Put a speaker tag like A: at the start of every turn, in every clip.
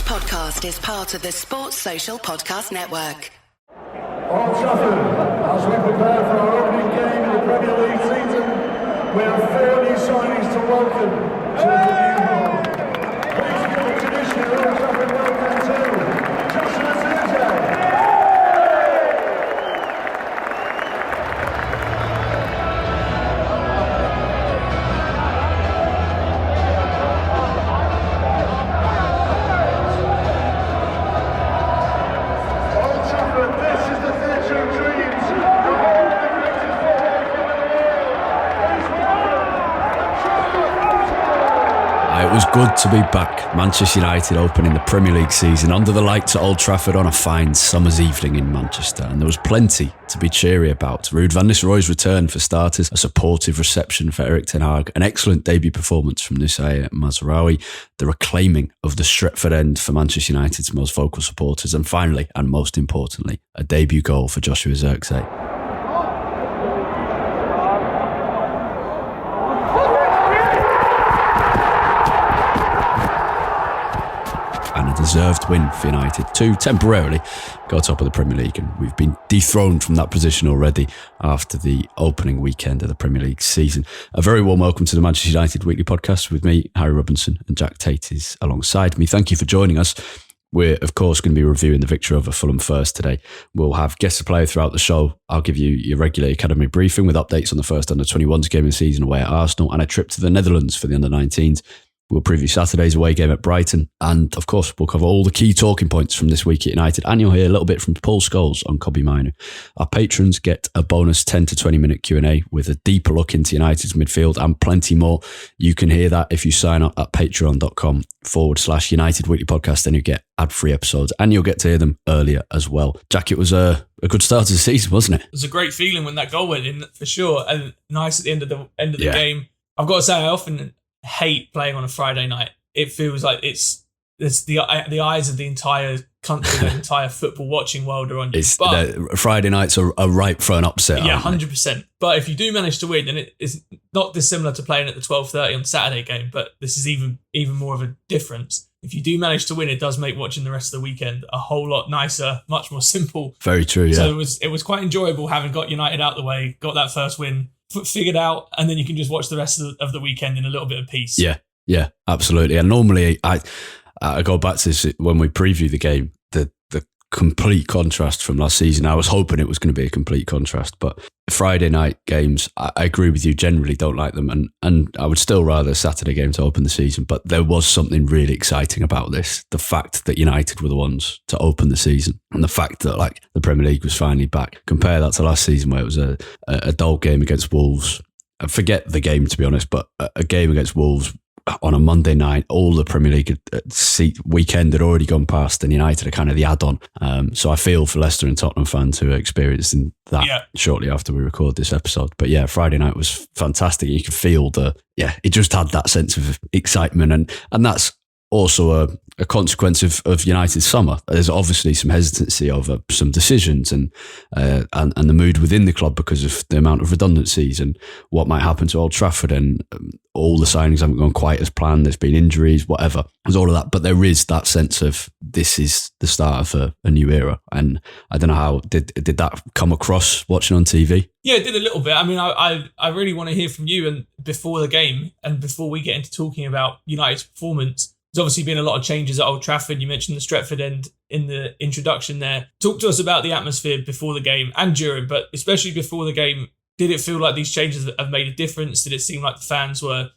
A: podcast is part of the Sports Social Podcast Network.
B: Old Trafford, as we prepare for our opening game in the Premier League season, we have 4 new signings to welcome to the new home. Please give the traditional Old Trafford welcome to Joshua Zirkzee.
C: It was good to be back. Manchester United opening the Premier League season under the lights at Old Trafford on a fine summer's evening in Manchester, and there was plenty to be cheery about. Ruud van Nistelrooy's return for starters, a supportive reception for Erik ten Hag, an excellent debut performance from Zirkzee Mazraoui, the reclaiming of the Stretford End for Manchester United's most vocal supporters, and finally, and most importantly, a debut goal for Joshua Zirkzee. And a deserved win for United to temporarily go top of the Premier League, and we've been dethroned from that position already after the opening weekend of the Premier League season. A very warm welcome to the Manchester United Weekly Podcast with me, Harry Robinson, and Jack Tait is alongside me. Thank you for joining us. We're, of course, going to be reviewing the victory over Fulham first today. We'll have guest player throughout the show. I'll give you your regular academy briefing with updates on the first under-21s game of the season away at Arsenal and a trip to the Netherlands for the under-19s. We'll preview Saturday's away game at Brighton. And, of course, we'll cover all the key talking points from this week at United. And you'll hear a little bit from Paul Scholes on Kobbie Mainoo. Our patrons get a bonus 10 to 20 minute Q&A with a deeper look into United's midfield and plenty more. You can hear that if you sign up at patreon.com/United Weekly Podcast. Then you get ad-free episodes and you'll get to hear them earlier as well. Jack, it was a good start to the season, wasn't it?
D: It was a great feeling when that goal went in, for sure. And nice at the end of the game. I've got to say, I often hate playing on a Friday night. It feels like it's the eyes of the entire country, the entire football watching world are on you.
C: Friday nights are ripe for an upset.
D: Yeah, 100%. But if you do manage to win, then it's not dissimilar to playing at the 12:30 on Saturday game. But this is even more of a difference. If you do manage to win, it does make watching the rest of the weekend a whole lot nicer, much more simple.
C: Very true. Yeah.
D: So it was quite enjoyable having got United out the way, got that first win figured out, and then you can just watch the rest of the weekend in a little bit of peace. Yeah, absolutely. And normally I go back to this when we preview the game, the complete contrast from last season. I was hoping it was going to be a complete contrast, but Friday night games, I agree with you, generally don't like them, and I would still rather a Saturday game to open the season, but there was something really exciting about this. The fact that United were the ones to open the season, and the fact that the Premier League was finally back. Compare that to last season where it was a dull game against Wolves. I forget the game, to be honest, but a game against Wolves on a Monday night, all the Premier League weekend had already gone past, and United are kind of the add-on. So I feel for Leicester and Tottenham fans who are experiencing that shortly after we record this episode. But yeah, Friday night was fantastic. You could feel it just had that sense of excitement, and that's also a consequence of United's summer. There's obviously some hesitancy over some decisions and the mood within the club because of the amount of redundancies and what might happen to Old Trafford, and all the signings haven't gone quite as planned. There's been injuries, whatever. There's all of that, but there is that sense of this is the start of a new era. And I don't know how did that come across watching on TV? Yeah, it did a little bit. I mean, I really want to hear from you, and before the game and before we get into talking about United's performance. There's obviously been a lot of changes at Old Trafford. You mentioned the Stretford End in the introduction there. Talk to us about the atmosphere before the game and during, but especially before the game. Did it feel like these changes have made a difference? Did it seem like the fans were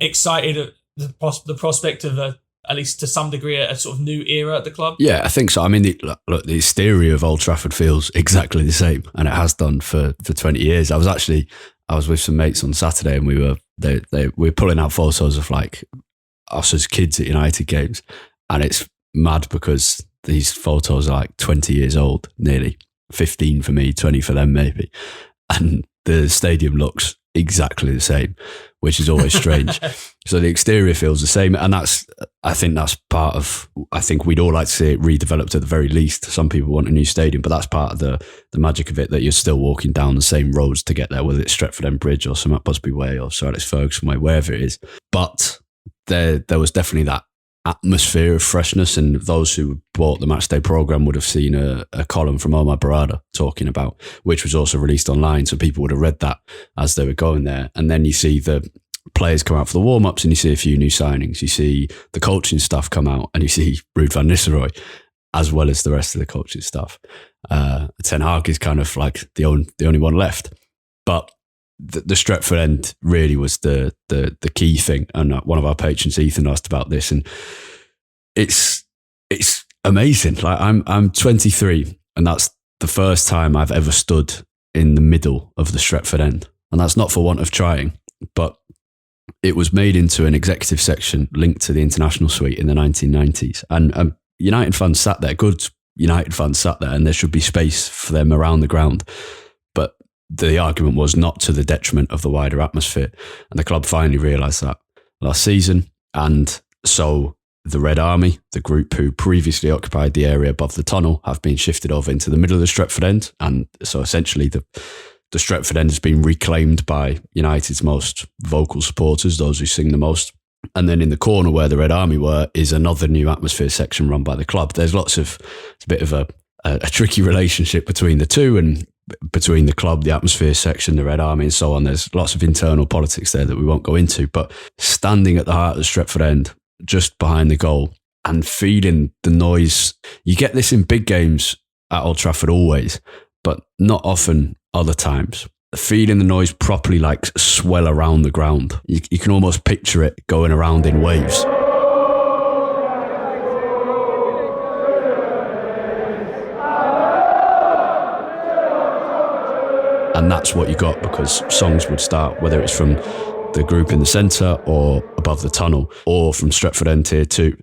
D: excited at the prospect of at least to some degree, a sort of new era at the club? Yeah,
C: I think so. I mean, the exterior of Old Trafford feels exactly the same, and it has done for 20 years. I was with some mates on Saturday, and we were pulling out photos of us as kids at United games, and it's mad because these photos are 20 years old, nearly 15 for me, 20 for them maybe, and the stadium looks exactly the same, which is always strange. So the exterior feels the same, and I think that's part of, I think we'd all like to see it redeveloped at the very least. Some people want a new stadium, but that's part of the magic of it, that you're still walking down the same roads to get there, whether it's Stretford End Bridge or St Busby Way or Sir Alex Ferguson Way, wherever it is. But there was definitely that atmosphere of freshness. And those who bought the matchday programme would have seen a column from Omar Barada talking about, which was also released online. So people would have read that as they were going there. And then you see the players come out for the warm-ups and you see a few new signings. You see the coaching staff come out and you see Ruud van Nistelrooy, as well as the rest of the coaching staff. Ten Hag is kind of like the only one left. But the Stretford End really was the key thing. And one of our patrons, Ethan, asked about this, and it's amazing. Like I'm 23, and that's the first time I've ever stood in the middle of the Stretford End, and that's not for want of trying. But it was made into an executive section linked to the International Suite in the 1990s, and United fans sat there. Good United fans sat there, and there should be space for them around the ground. But the argument was not to the detriment of the wider atmosphere. And the club finally realised that last season. And so the Red Army, the group who previously occupied the area above the tunnel, have been shifted over into the middle of the Stretford End. And so essentially the Stretford End has been reclaimed by United's most vocal supporters, those who sing the most. And then in the corner where the Red Army were is another new atmosphere section run by the club. There's it's a bit of a tricky relationship between the two, and between the club, the atmosphere section, the Red Army and so on. There's lots of internal politics there that we won't go into, but standing at the heart of the Stretford End, just behind the goal, and feeling the noise. You get this in big games at Old Trafford always, but not often other times. Feeling the noise properly like swell around the ground. You can almost picture it going around in waves. And that's what you got, because songs would start, whether it's from the group in the centre or above the tunnel, or from Stretford End Tier 2,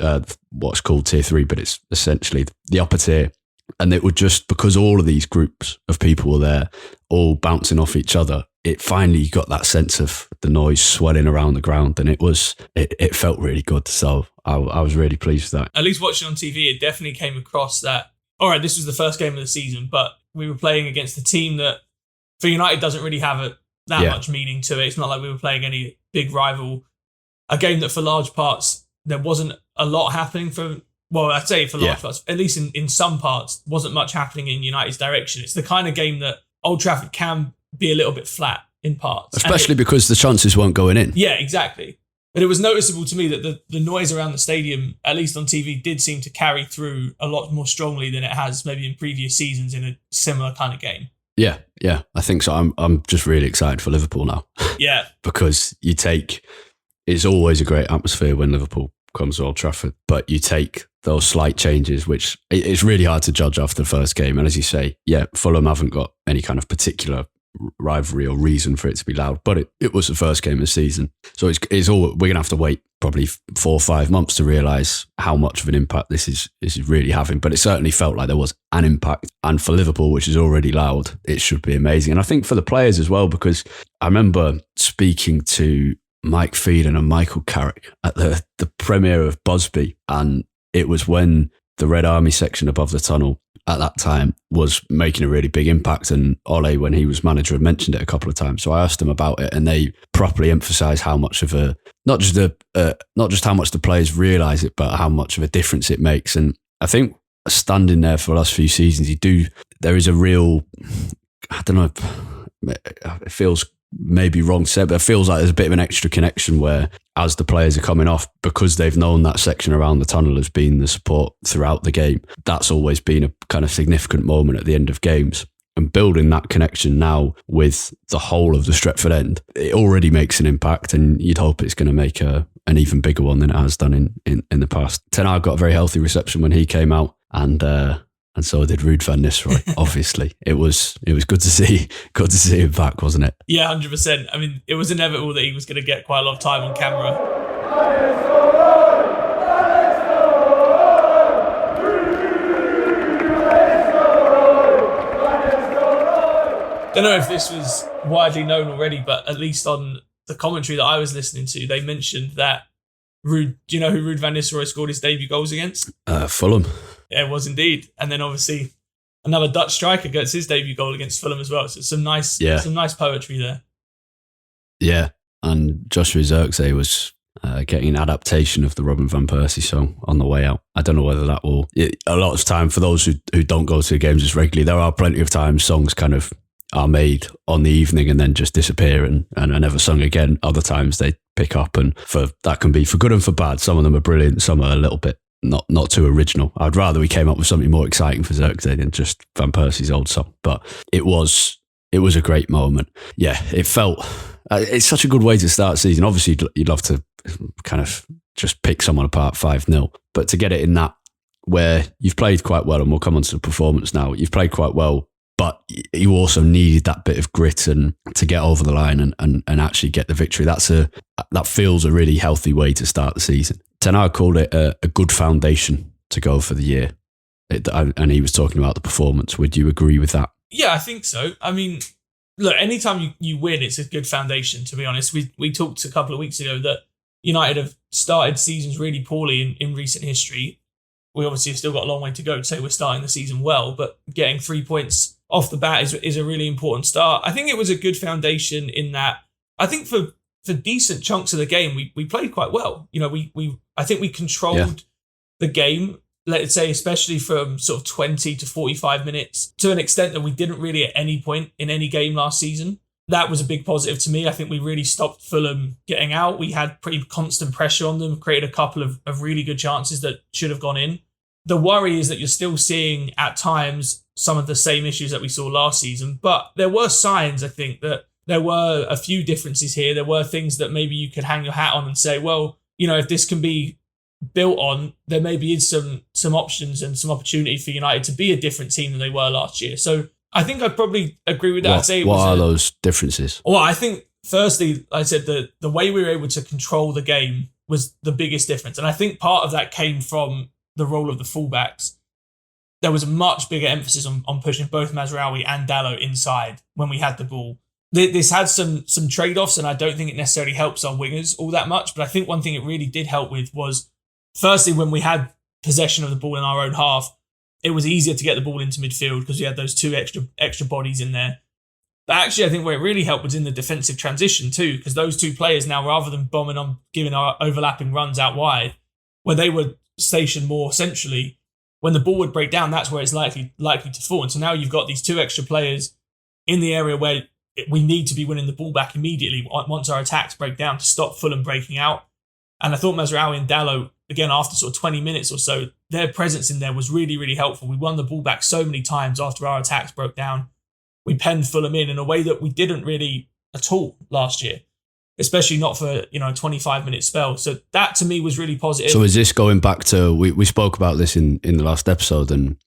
C: what's called Tier 3, but it's essentially the upper tier. And it would just, because all of these groups of people were there, all bouncing off each other, it finally got that sense of the noise swelling around the ground, and it felt really good. So I was really pleased with that.
D: At least watching on TV, it definitely came across that, all right, this was the first game of the season, but we were playing against a team that, for United, doesn't really have that much meaning to it. It's not like we were playing any big rival. A game that for large parts, there wasn't a lot happening for, well, I'd say for large parts, at least in some parts, wasn't much happening in United's direction. It's the kind of game that Old Trafford can be a little bit flat in parts.
C: Especially because the chances weren't going in.
D: Yeah, exactly. But it was noticeable to me that the noise around the stadium, at least on TV, did seem to carry through a lot more strongly than it has maybe in previous seasons in a similar kind of game.
C: Yeah, I think so. I'm just really excited for Liverpool now.
D: Yeah.
C: Because it's always a great atmosphere when Liverpool comes to Old Trafford, but you take those slight changes, which it's really hard to judge after the first game. And as you say, Fulham haven't got any kind of particular rivalry or reason for it to be loud, but it was the first game of the season. So it's all, we're going to have to wait probably 4 or 5 months to realise how much of an impact this is really having. But it certainly felt like there was an impact. And for Liverpool, which is already loud, it should be amazing. And I think for the players as well, because I remember speaking to Mike Phelan and Michael Carrick at the premiere of Busby, and it was when the Red Army section above the tunnel at that time was making a really big impact, and Ole, when he was manager, had mentioned it a couple of times. So I asked them about it, and they properly emphasised how much of not just how much the players realise it, but how much of a difference it makes. And I think standing there for the last few seasons, there is a real, I don't know, it feels maybe wrong to say, but it feels like there's a bit of an extra connection where, as the players are coming off, because they've known that section around the tunnel has been the support throughout the game, that's always been a kind of significant moment at the end of games. And building that connection now with the whole of the Stretford End, it already makes an impact, and you'd hope it's going to make an even bigger one than it has done in the past. Ten Hag got a very healthy reception when he came out, and so did Ruud van Nistelrooy. Obviously, it was good to see him back, wasn't it? Yeah,
D: 100%. I mean, it was inevitable that he was going to get quite a lot of time on camera. Don't know if this was widely known already, but at least on the commentary that I was listening to, they mentioned that Ruud. Do you know who Ruud van Nistelrooy scored his debut goals against?
C: Fulham.
D: Yeah, it was indeed. And then obviously another Dutch striker gets his debut goal against Fulham as well. So some nice poetry there.
C: Yeah, and Joshua Zirkzee was getting an adaptation of the Robin van Persie song on the way out. I don't know whether that will... A lot of time, for those who don't go to the games as regularly, there are plenty of times songs kind of are made on the evening and then just disappear and are never sung again. Other times they pick up, and that can be for good and for bad. Some of them are brilliant, some are a little bit not too original. I'd rather we came up with something more exciting for Zirkzee than just Van Persie's old song. But it was a great moment. Yeah, it felt... it's such a good way to start the season. Obviously, you'd love to kind of just pick someone apart 5-0. But to get it in that, where you've played quite well, and we'll come on to the performance now, you've played quite well, but you also needed that bit of grit and to get over the line and actually get the victory. That feels a really healthy way to start the season. Ten Hag called it a good foundation to go for the year. And he was talking about the performance. Would you agree with that?
D: Yeah, I think so. I mean, look, anytime you win, it's a good foundation, to be honest. We talked a couple of weeks ago that United have started seasons really poorly in recent history. We obviously have still got a long way to go to say we're starting the season well, but getting 3 points off the bat is a really important start. I think it was a good foundation in that I think for decent chunks of the game, we played quite well. You know, I think we controlled the game, let's say, especially from sort of 20 to 45 minutes, to an extent that we didn't really at any point in any game last season. That was a big positive to me. I think we really stopped Fulham getting out. We had pretty constant pressure on them, created a couple of really good chances that should have gone in. The worry is that you're still seeing at times some of the same issues that we saw last season, but there were signs, I think, that there were a few differences here. There were things that maybe you could hang your hat on and say, well, you know, if this can be built on, there maybe is some options and some opportunity for United to be a different team than they were last year. So I think I'd probably agree with that.
C: What are those differences?
D: Well, I think firstly, like I said, the way we were able to control the game was the biggest difference. And I think part of that came from the role of the fullbacks. There was a much bigger emphasis on pushing both Mazraoui and Dalot inside when we had the ball. This had some trade-offs, and I don't think it necessarily helps our wingers all that much. But I think one thing it really did help with was, firstly, when we had possession of the ball in our own half, it was easier to get the ball into midfield because we had those two extra bodies in there. But actually, I think where it really helped was in the defensive transition too, because those two players now, rather than bombing on, giving our overlapping runs out wide, where they were stationed more centrally, when the ball would break down, that's where it's likely to fall. And so now you've got these two extra players in the area where we need to be winning the ball back immediately once our attacks break down to stop Fulham breaking out. And I thought Mazraoui and Dalot, again, after sort of 20 minutes or so, their presence in there was really, really helpful. We won the ball back so many times after our attacks broke down. We penned Fulham in a way that we didn't really at all last year, especially not for, a 25-minute spell. So that to me was really positive.
C: So is this going back to, we spoke about this in the last episode and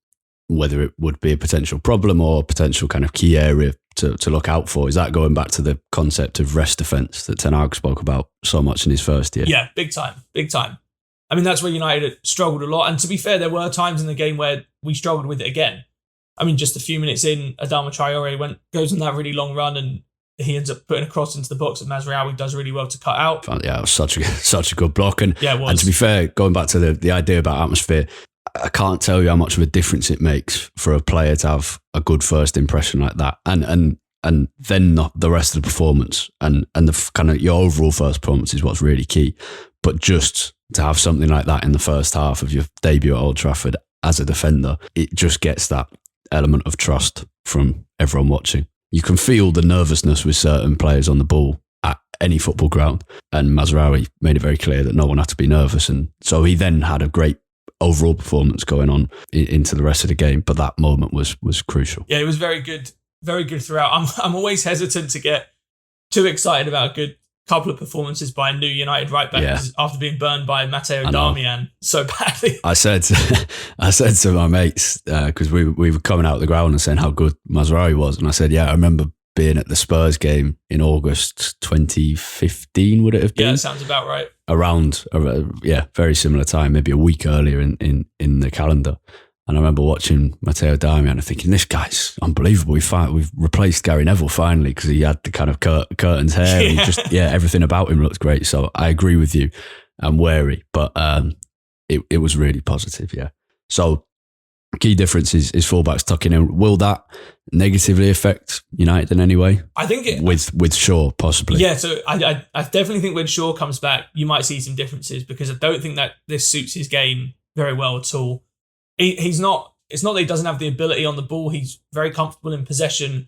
C: whether it would be a potential problem or a potential kind of key area to look out for. Is that going back to the concept of rest defence that Ten Hag spoke about so much in his first year?
D: Yeah, big time. I mean, that's where United struggled a lot. And to be fair, there were times in the game where we struggled with it again. I mean, just a few minutes in, Adama Traore goes on that really long run and he ends up putting a cross into the box that Mazraoui does really well to cut out.
C: Yeah, it was such a good block. And,
D: yeah, it was.
C: And to be fair, going back to the idea about atmosphere, I can't tell you how much of a difference it makes for a player to have a good first impression like that, and then not the rest of the performance, and the kind of your overall first performance is what's really key. But just to have something like that in the first half of your debut at Old Trafford as a defender, it just gets that element of trust from everyone watching. You can feel the nervousness with certain players on the ball at any football ground, and Mazraoui made it very clear that no one had to be nervous, and so he then had a great overall performance going on into the rest of the game. But that moment was crucial.
D: Yeah, it was very good throughout. I'm always hesitant to get too excited about a good couple of performances by a new United right back after being burned by Matteo Darmian so badly. I said
C: to my mates, because we were coming out of the ground and saying how good Mazraoui was, and I said, I remember being at the Spurs game in August 2015, would it have been?
D: Yeah, sounds about right.
C: Around, very similar time, maybe a week earlier in the calendar. And I remember watching Matteo Darmian and thinking, this guy's unbelievable. We've replaced Gary Neville finally, because he had the kind of curtains hair.
D: Yeah.
C: And everything about him looked great. So I agree with you. I'm wary, but it was really positive, yeah. So Key difference is fullbacks tucking in. Will that negatively affect United in any way?
D: I think
C: with Shaw possibly.
D: Yeah, so I definitely think when Shaw comes back, you might see some differences because I don't think that this suits his game very well at all. He's not. It's not that he doesn't have the ability on the ball. He's very comfortable in possession.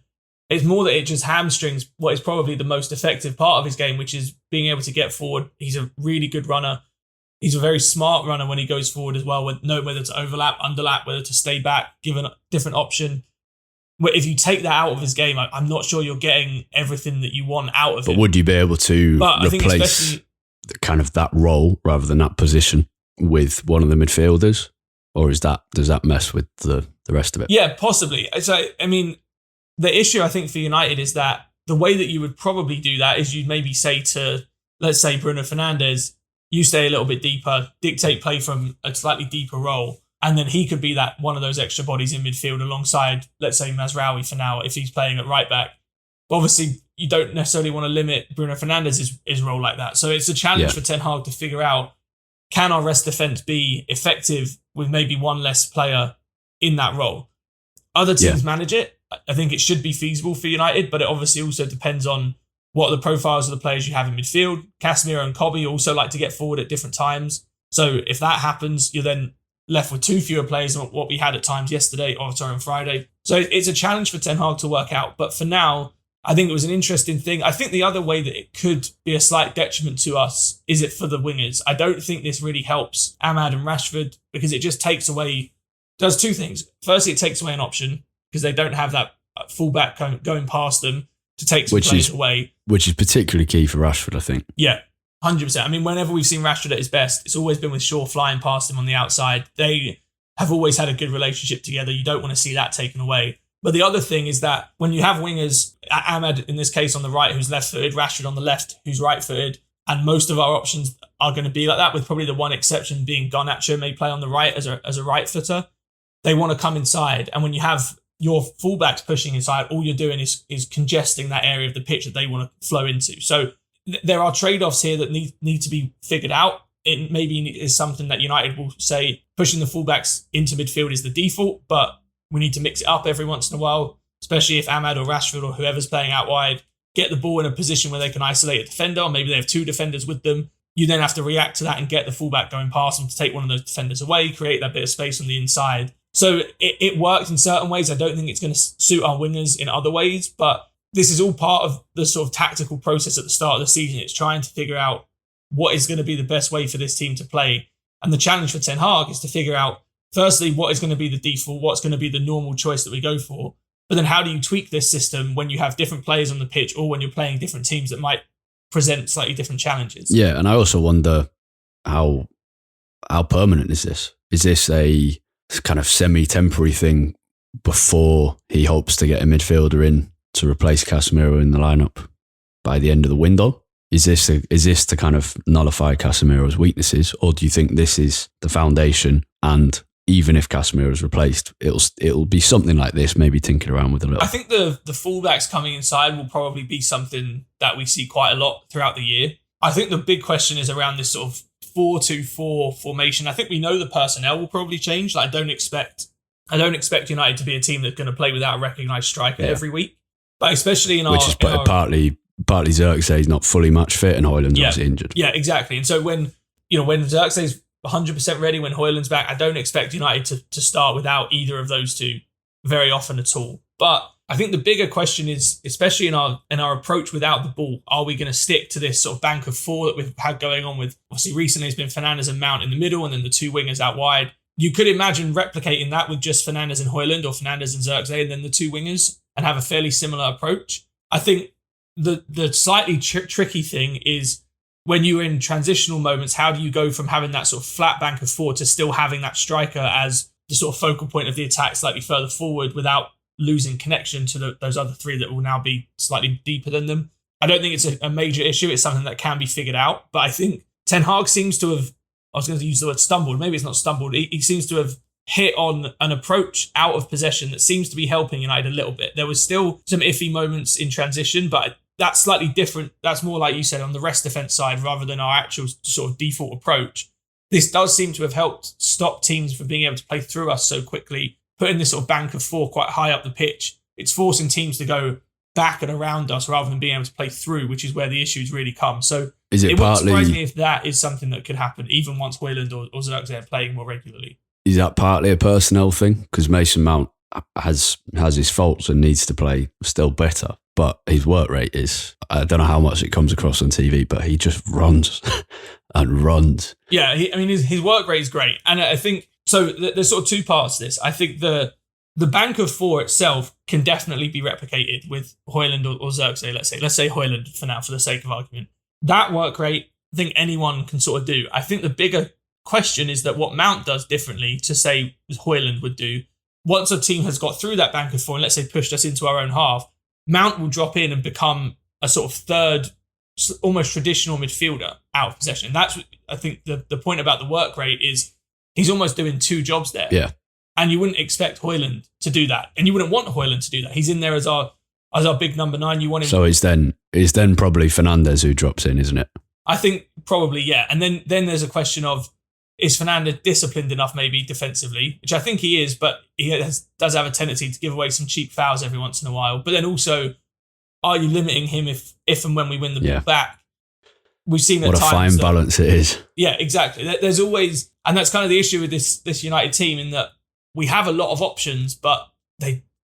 D: It's more that it just hamstrings what is probably the most effective part of his game, which is being able to get forward. He's a really good runner. He's a very smart runner when he goes forward as well, with knowing whether to overlap, underlap, whether to stay back, give a different option. If you take that out of his game, I'm not sure you're getting everything that you want out of him.
C: But would you be able to replace kind of that role rather than that position with one of the midfielders? Or does that mess with the rest of it? Yeah,
D: possibly. So, I mean, the issue I think for United is that the way that you would probably do that is you'd maybe say to, let's say, Bruno Fernandes, you stay a little bit deeper, dictate play from a slightly deeper role, and then he could be that one of those extra bodies in midfield alongside, let's say, Mazraoui for now, if he's playing at right back. But obviously, you don't necessarily want to limit Bruno Fernandes' his role like that. So it's a challenge for Ten Hag to figure out, can our rest defence be effective with maybe one less player in that role? Other teams manage it. I think it should be feasible for United, but it obviously also depends on what are the profiles of the players you have in midfield. Casemiro and Kobbie also like to get forward at different times. So if that happens, you're then left with 2 fewer players than what we had at times on Friday. So it's a challenge for Ten Hag to work out. But for now, I think it was an interesting thing. I think the other way that it could be a slight detriment to us is it for the wingers. I don't think this really helps Ahmad and Rashford because it just does 2 things. Firstly, it takes away an option because they don't have that fullback going past them to take some players away.
C: Which is particularly key for Rashford, I think.
D: Yeah, 100%. I mean, whenever we've seen Rashford at his best, it's always been with Shaw flying past him on the outside. They have always had a good relationship together. You don't want to see that taken away. But the other thing is that when you have wingers, Ahmad in this case on the right who's left-footed, Rashford on the left who's right-footed, and most of our options are going to be like that, with probably the one exception being Garnacho may play on the right as a right-footer. They want to come inside. And when you have your fullbacks pushing inside, all you're doing is congesting that area of the pitch that they want to flow into. So there are trade-offs here that need to be figured out. It maybe is something that United will say pushing the fullbacks into midfield is the default, but we need to mix it up every once in a while, especially if Ahmad or Rashford or whoever's playing out wide get the ball in a position where they can isolate a defender, or maybe they have 2 defenders with them. You then have to react to that and get the fullback going past them to take one of those defenders away, create that bit of space on the inside. So it worked in certain ways. I don't think it's going to suit our wingers in other ways, but this is all part of the sort of tactical process at the start of the season. It's trying to figure out what is going to be the best way for this team to play. And the challenge for Ten Hag is to figure out, firstly, what is going to be the default, what's going to be the normal choice that we go for. But then how do you tweak this system when you have different players on the pitch or when you're playing different teams that might present slightly different challenges?
C: Yeah, and I also wonder how permanent is this? Is this a kind of semi-temporary thing before he hopes to get a midfielder in to replace Casemiro in the lineup by the end of the window? Is this to kind of nullify Casemiro's weaknesses, or do you think this is the foundation, and even if Casemiro is replaced, it'll be something like this, maybe tinkered around with a little?
D: I think the fullbacks coming inside will probably be something that we see quite a lot throughout the year. I think the big question is around this sort of 4-2-4 formation. I think we know the personnel will probably change. Like, I don't expect United to be a team that's going to play without a recognised striker every week. But especially in
C: which is partly Zirkzee's not fully match fit and Højlund's obviously injured.
D: Yeah, exactly. And so when Zirkzee's 100% ready, when Højlund's back, I don't expect United to start without either of those two very often at all. But I think the bigger question is, especially in our approach without the ball, are we going to stick to this sort of bank of 4 that we've had going on with, obviously recently it's been Fernandes and Mount in the middle and then the 2 wingers out wide. You could imagine replicating that with just Fernandes and Højlund, or Fernandes and Zirkzee and then the 2 wingers, and have a fairly similar approach. I think the slightly tricky thing is when you're in transitional moments, how do you go from having that sort of flat bank of 4 to still having that striker as the sort of focal point of the attack slightly further forward without losing connection to those other 3 that will now be slightly deeper than them? I don't think it's a major issue. It's something that can be figured out. But I think Ten Hag seems to have, I was going to use the word stumbled. Maybe it's not stumbled. He seems to have hit on an approach out of possession that seems to be helping United a little bit. There was still some iffy moments in transition, but that's slightly different. That's more like you said on the rest defence side rather than our actual sort of default approach. this does seem to have helped stop teams from being able to play through us so quickly, putting this sort of bank of 4 quite high up the pitch. It's forcing teams to go back and around us rather than being able to play through, which is where the issues really come. So it wouldn't surprise me if that is something that could happen, even once Højlund or Zirkzee are playing more regularly.
C: Is that partly a personnel thing? Because Mason Mount has his faults and needs to play still better, but his work rate is, I don't know how much it comes across on TV, but he just runs and runs.
D: Yeah, his work rate is great. And I think, so there's sort of two parts to this. I think the bank of 4 itself can definitely be replicated with Højlund or Zirkzee, let's say Højlund for now, for the sake of argument. That work rate, I think anyone can sort of do. I think the bigger question is that what Mount does differently to say Højlund would do. Once a team has got through that bank of 4 and let's say pushed us into our own half, Mount will drop in and become a sort of third, almost traditional midfielder out of possession. And that's, I think, the point about the work rate is he's almost doing 2 jobs there.
C: Yeah.
D: And you wouldn't expect Højlund to do that. And you wouldn't want Højlund to do that. He's in there as our big number 9. You want him.
C: So it's then probably Fernandes who drops in, isn't it?
D: I think probably, yeah. And then there's a question of, is Fernandes disciplined enough maybe defensively, which I think he is, but he does have a tendency to give away some cheap fouls every once in a while. But then also, are you limiting him if and when we win the ball back? We've seen
C: what a fine balance it is.
D: Yeah, exactly. There's always, and that's kind of the issue with this United team, in that we have a lot of options, but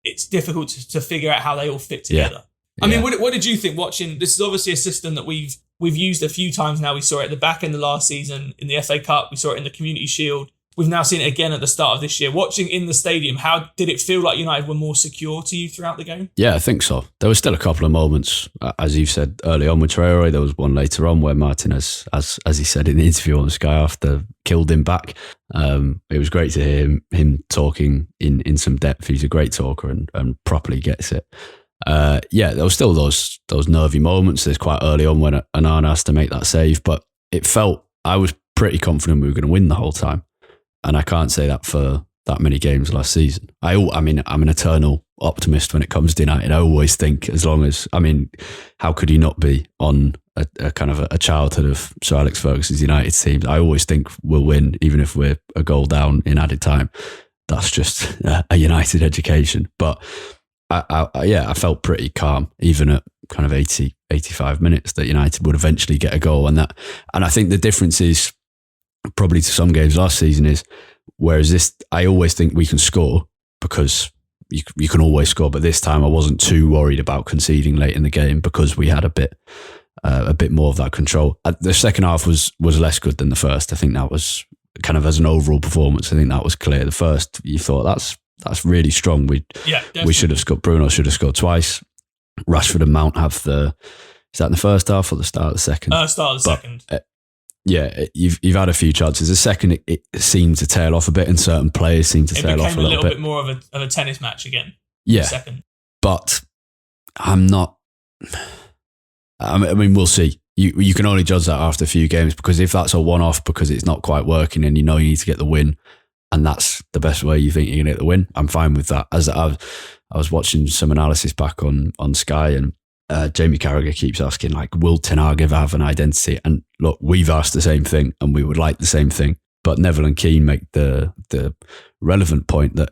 D: it's difficult to figure out how they all fit together. Yeah. I mean, what did you think watching? This is obviously a system that we've used a few times now. We saw it at the back end of last season in the FA Cup. We saw it in the Community Shield. We've now seen it again at the start of this year. Watching in the stadium, how did it feel like United were more secure to you throughout the game? Yeah,
C: I think so. There were still a couple of moments, as you've said early on with Traore. There was one later on where Martinez, as he said in the interview on Sky after, killed him back. It was great to hear him talking in some depth. He's a great talker and properly gets it. There was still those nervy moments. There's quite early on when Onana has to make that save, but it felt, I was pretty confident we were going to win the whole time. And I can't say that for that many games last season. I'm an eternal optimist when it comes to United. I always think how could you not be on a kind of a childhood of Sir Alex Ferguson's United teams? I always think we'll win, even if we're a goal down in added time. That's just a United education. But I felt pretty calm, even at kind of 80, 85 minutes, that United would eventually get a goal. And I think the difference is probably to some games last season is, whereas this, I always think we can score because you can always score. But this time I wasn't too worried about conceding late in the game because we had a bit more of that control. The second half was less good than the first. I think that was kind of, as an overall performance, I think that was clear. The first, you thought that's really strong. We should have scored. Bruno should have scored twice. Rashford and Mount have is that in the first half or the start of the second?
D: Start of the second.
C: You've had a few chances. The second, it seemed to tail off a bit, and certain players seemed to tail off a little bit.
D: It became a little bit more of a tennis match again.
C: Yeah.
D: Second.
C: But I'm not. I mean, we'll see. You can only judge that after a few games, because if that's a one-off because it's not quite working and you know you need to get the win, and that's the best way you think you're going to get the win, I'm fine with that. As I was watching some analysis back on Sky, and Jamie Carragher keeps asking, like, will Ten Hag ever have an identity? And look, we've asked the same thing and we would like the same thing. But Neville and Keane make the relevant point that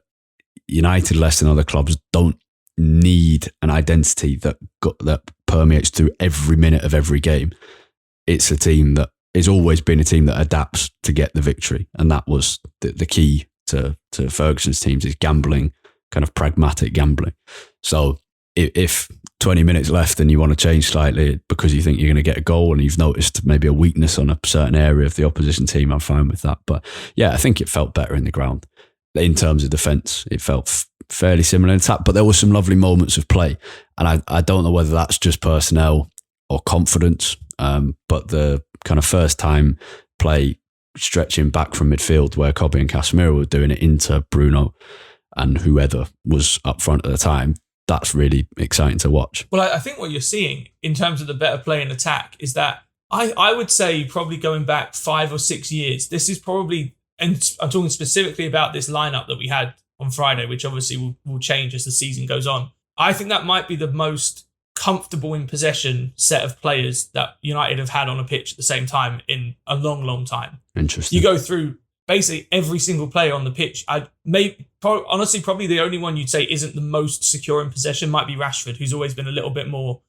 C: United, less than other clubs, don't need an identity that permeates through every minute of every game. It's a team that has always been a team that adapts to get the victory. And that was the key to Ferguson's teams, is gambling, kind of pragmatic gambling. So if 20 minutes left and you want to change slightly because you think you're going to get a goal and you've noticed maybe a weakness on a certain area of the opposition team, I'm fine with that. But yeah, I think it felt better in the ground. In terms of defence, it felt fairly similar in attack, but there were some lovely moments of play. And I don't know whether that's just personnel or confidence, but the kind of first time play stretching back from midfield where Kobbie and Casemiro were doing it into Bruno and whoever was up front at the time, that's really exciting to watch.
D: Well, I think what you're seeing in terms of the better play in attack is that I would say, probably going back 5 or 6 years, this is probably, and I'm talking specifically about this lineup that we had on Friday, which obviously will change as the season goes on. I think that might be the most comfortable in possession set of players that United have had on a pitch at the same time in a long, long time.
C: Interesting.
D: You go through basically every single player on the pitch. Honestly, probably the only one you'd say isn't the most secure in possession might be Rashford, who's always been a little bit more,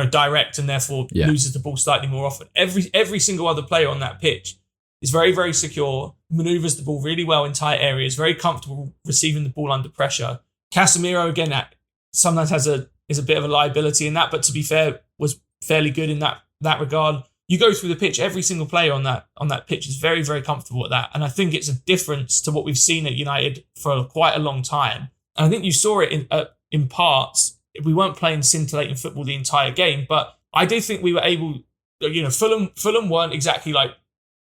D: direct and therefore loses the ball slightly more often. Every single other player on that pitch is very, very secure, manoeuvres the ball really well in tight areas, very comfortable receiving the ball under pressure. Casemiro, again, sometimes is a bit of a liability in that, but to be fair, was fairly good in that regard. You go through the pitch, every single player on that pitch is very, very comfortable at that. And I think it's a difference to what we've seen at United for quite a long time. And I think you saw it in parts. We weren't playing scintillating football the entire game, but I do think we were able, Fulham weren't exactly like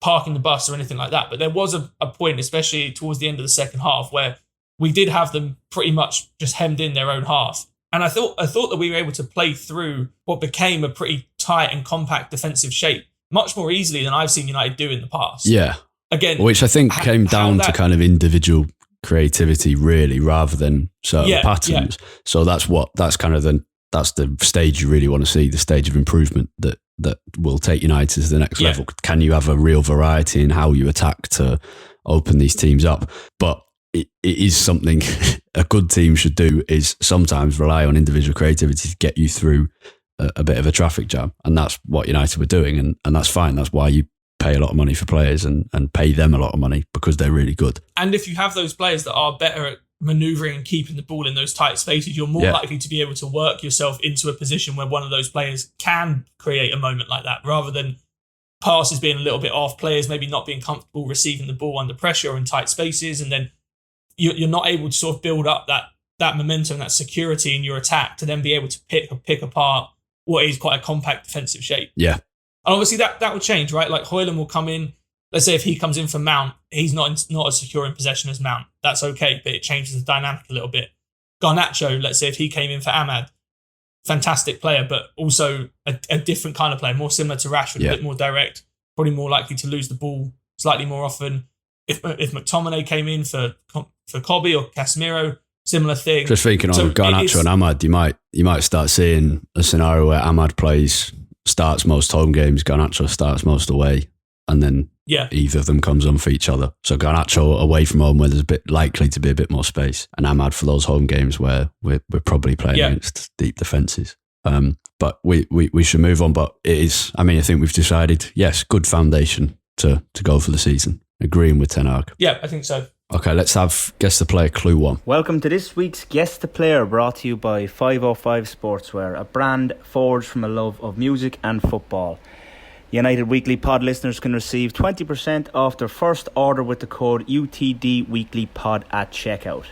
D: parking the bus or anything like that. But there was a point, especially towards the end of the second half, where we did have them pretty much just hemmed in their own half. And I thought that we were able to play through what became a pretty tight and compact defensive shape much more easily than I've seen United do in the past.
C: Yeah.
D: Again,
C: which I think came down to kind of individual creativity, really, rather than certain patterns. Yeah. So that's the stage you really want to see, the stage of improvement that will take United to the next level. Can you have a real variety in how you attack to open these teams up? But it is something a good team should do, is sometimes rely on individual creativity to get you through a bit of a traffic jam. And that's what United were doing. And that's fine. That's why you pay a lot of money for players and pay them a lot of money, because they're really good. And
D: if you have those players that are better at manoeuvring and keeping the ball in those tight spaces, you're more likely to be able to work yourself into a position where one of those players can create a moment like that, rather than passes being a little bit off, players maybe not being comfortable receiving the ball under pressure or in tight spaces, and then you're not able to sort of build up that momentum, that security in your attack to then be able to pick apart what is quite a compact defensive shape.
C: Yeah.
D: And obviously that will change, right? Like Højlund will come in. Let's say if he comes in for Mount, he's not as secure in possession as Mount. That's okay, but it changes the dynamic a little bit. Garnacho, let's say if he came in for Ahmad, fantastic player, but also a different kind of player, more similar to Rashford, a bit more direct, probably more likely to lose the ball slightly more often. If McTominay came in for Kobbie or Casemiro, similar thing.
C: Just thinking on Garnacho and Ahmad, you might start seeing a scenario where Ahmad starts most home games, Garnacho starts most away, and then either of them comes on for each other. So Garnacho away from home, where there's a bit likely to be a bit more space, and Ahmad for those home games where we're probably playing against deep defences. But we should move on. But it is, I think we've decided, yes, good foundation to go for the season. Agreeing with Ten Hag.
D: Yeah, I think so.
C: Okay, let's have Guess the Player Clue 1.
E: Welcome to this week's Guess the Player, brought to you by 505 Sportswear, a brand forged from a love of music and football. United Weekly Pod listeners can receive 20% off their first order with the code UTDWeeklyPod at checkout.